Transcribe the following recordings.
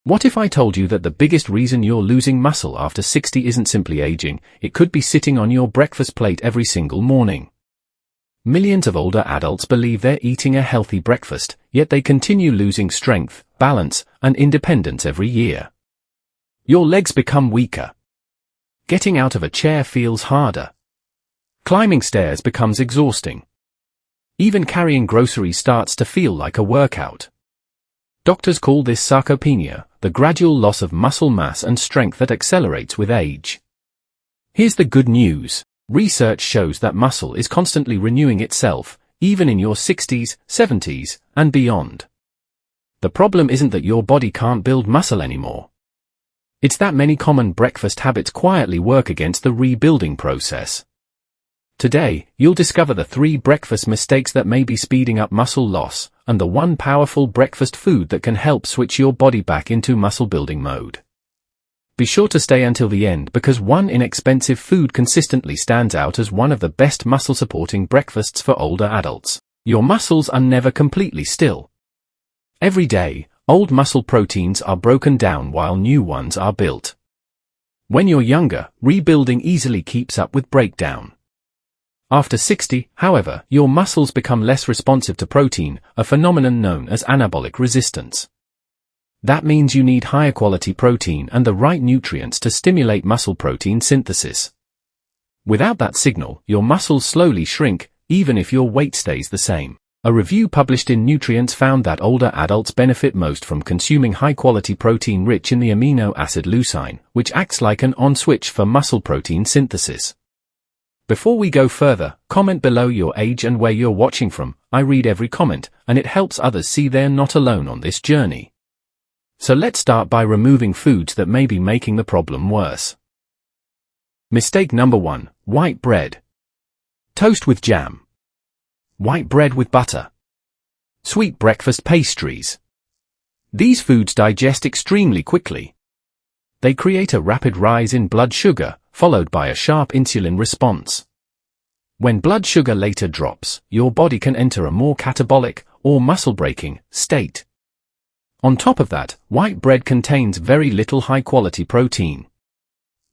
What if I told you that the biggest reason you're losing muscle after 60 isn't simply aging, it could be sitting on your breakfast plate every single morning? Millions of older adults believe they're eating a healthy breakfast, yet they continue losing strength, balance, and independence every year. Your legs become weaker. Getting out of a chair feels harder. Climbing stairs becomes exhausting. Even carrying groceries starts to feel like a workout. Doctors call this sarcopenia, the gradual loss of muscle mass and strength that accelerates with age. Here's the good news. Research shows that muscle is constantly renewing itself, even in your 60s, 70s, and beyond. The problem isn't that your body can't build muscle anymore. It's that many common breakfast habits quietly work against the rebuilding process. Today, you'll discover the 3 breakfast mistakes that may be speeding up muscle loss, and the 1 powerful breakfast food that can help switch your body back into muscle-building mode. Be sure to stay until the end because one inexpensive food consistently stands out as one of the best muscle-supporting breakfasts for older adults. Your muscles are never completely still. Every day, old muscle proteins are broken down while new ones are built. When you're younger, rebuilding easily keeps up with breakdown. After 60, however, your muscles become less responsive to protein, a phenomenon known as anabolic resistance. That means you need higher quality protein and the right nutrients to stimulate muscle protein synthesis. Without that signal, your muscles slowly shrink, even if your weight stays the same. A review published in Nutrients found that older adults benefit most from consuming high-quality protein rich in the amino acid leucine, which acts like an on switch for muscle protein synthesis. Before we go further, comment below your age and where you're watching from. I read every comment, and it helps others see they're not alone on this journey. So let's start by removing foods that may be making the problem worse. Mistake number 1, white bread. Toast with jam. White bread with butter. Sweet breakfast pastries. These foods digest extremely quickly. They create a rapid rise in blood sugar, followed by a sharp insulin response. When blood sugar later drops, your body can enter a more catabolic, or muscle-breaking, state. On top of that, white bread contains very little high-quality protein.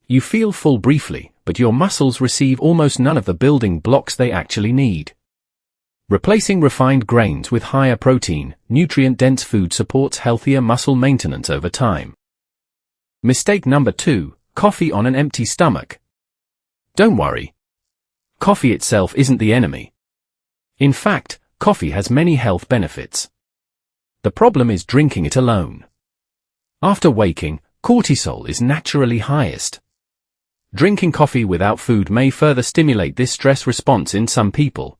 You feel full briefly, but your muscles receive almost none of the building blocks they actually need. Replacing refined grains with higher protein, nutrient-dense food supports healthier muscle maintenance over time. Mistake number 2, coffee on an empty stomach. Don't worry. Coffee itself isn't the enemy. In fact, coffee has many health benefits. The problem is drinking it alone. After waking, cortisol is naturally highest. Drinking coffee without food may further stimulate this stress response in some people.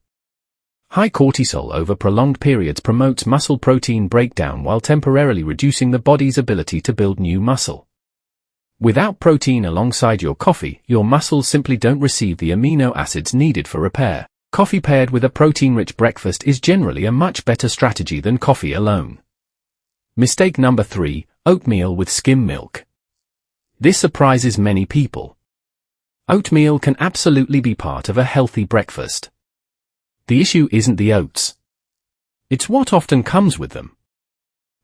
High cortisol over prolonged periods promotes muscle protein breakdown while temporarily reducing the body's ability to build new muscle. Without protein alongside your coffee, your muscles simply don't receive the amino acids needed for repair. Coffee paired with a protein-rich breakfast is generally a much better strategy than coffee alone. Mistake number 3, oatmeal with skim milk. This surprises many people. Oatmeal can absolutely be part of a healthy breakfast. The issue isn't the oats. It's what often comes with them.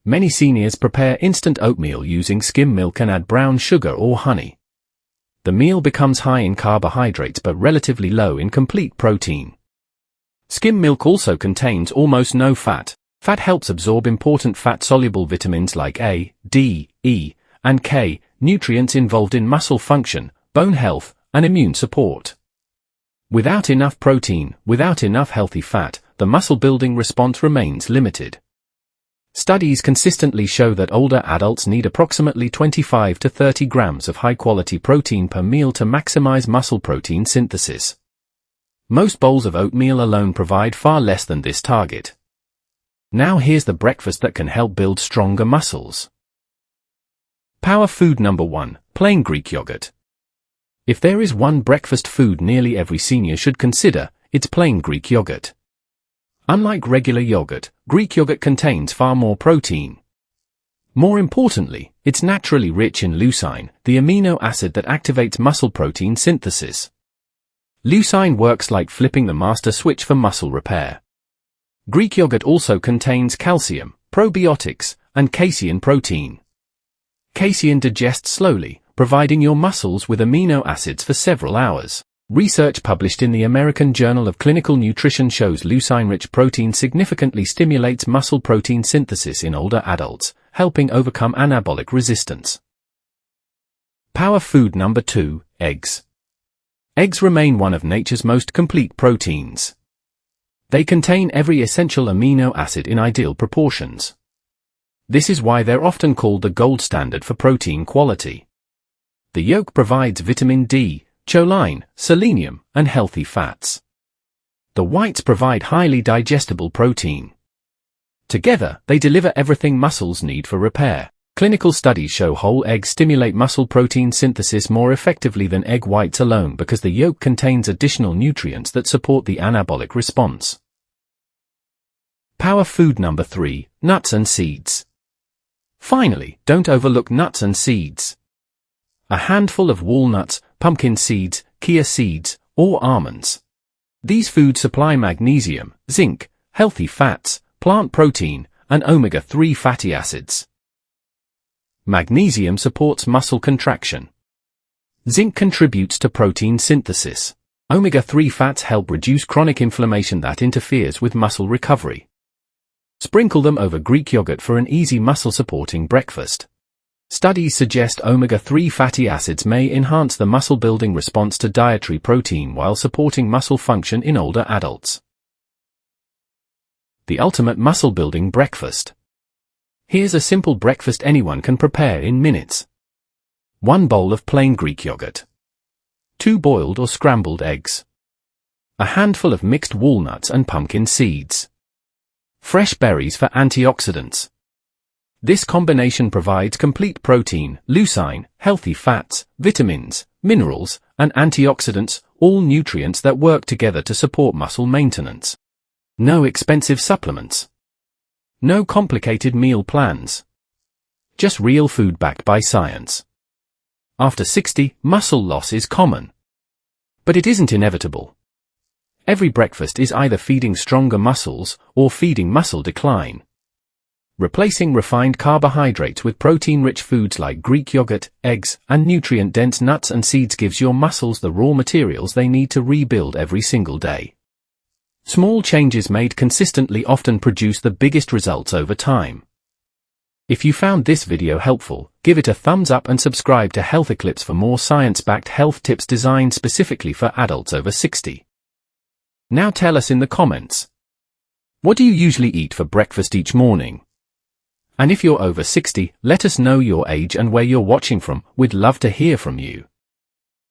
Many seniors prepare instant oatmeal using skim milk and add brown sugar or honey. The meal becomes high in carbohydrates but relatively low in complete protein. Skim milk also contains almost no fat. Fat helps absorb important fat-soluble vitamins like A, D, E, and K, nutrients involved in muscle function, bone health, and immune support. Without enough protein, without enough healthy fat, the muscle-building response remains limited. Studies consistently show that older adults need approximately 25 to 30 grams of high-quality protein per meal to maximize muscle protein synthesis. Most bowls of oatmeal alone provide far less than this target. Now here's the breakfast that can help build stronger muscles. Power food number 1, plain Greek yogurt. If there is one breakfast food nearly every senior should consider, it's plain Greek yogurt. Unlike regular yogurt, Greek yogurt contains far more protein. More importantly, it's naturally rich in leucine, the amino acid that activates muscle protein synthesis. Leucine works like flipping the master switch for muscle repair. Greek yogurt also contains calcium, probiotics, and casein protein. Casein digests slowly, providing your muscles with amino acids for several hours. Research published in the American Journal of Clinical Nutrition shows leucine-rich protein significantly stimulates muscle protein synthesis in older adults, helping overcome anabolic resistance. Power food number 2, eggs. Eggs remain one of nature's most complete proteins. They contain every essential amino acid in ideal proportions. This is why they're often called the gold standard for protein quality. The yolk provides vitamin D, choline, selenium, and healthy fats. The whites provide highly digestible protein. Together, they deliver everything muscles need for repair. Clinical studies show whole eggs stimulate muscle protein synthesis more effectively than egg whites alone because the yolk contains additional nutrients that support the anabolic response. Power food number 3, nuts and seeds. Finally, don't overlook nuts and seeds. A handful of walnuts, pumpkin seeds, chia seeds, or almonds. These foods supply magnesium, zinc, healthy fats, plant protein, and omega-3 fatty acids. Magnesium supports muscle contraction. Zinc contributes to protein synthesis. Omega-3 fats help reduce chronic inflammation that interferes with muscle recovery. Sprinkle them over Greek yogurt for an easy muscle-supporting breakfast. Studies suggest omega-3 fatty acids may enhance the muscle-building response to dietary protein while supporting muscle function in older adults. The ultimate muscle-building breakfast. Here's a simple breakfast anyone can prepare in minutes. 1 bowl of plain Greek yogurt. 2 boiled or scrambled eggs. A handful of mixed walnuts and pumpkin seeds. Fresh berries for antioxidants. This combination provides complete protein, leucine, healthy fats, vitamins, minerals, and antioxidants, all nutrients that work together to support muscle maintenance. No expensive supplements. No complicated meal plans. Just real food backed by science. After 60, muscle loss is common. But it isn't inevitable. Every breakfast is either feeding stronger muscles or feeding muscle decline. Replacing refined carbohydrates with protein-rich foods like Greek yogurt, eggs, and nutrient-dense nuts and seeds gives your muscles the raw materials they need to rebuild every single day. Small changes made consistently often produce the biggest results over time. If you found this video helpful, give it a thumbs up and subscribe to HealthEclipse for more science-backed health tips designed specifically for adults over 60. Now tell us in the comments. What do you usually eat for breakfast each morning? And if you're over 60, let us know your age and where you're watching from. We'd love to hear from you.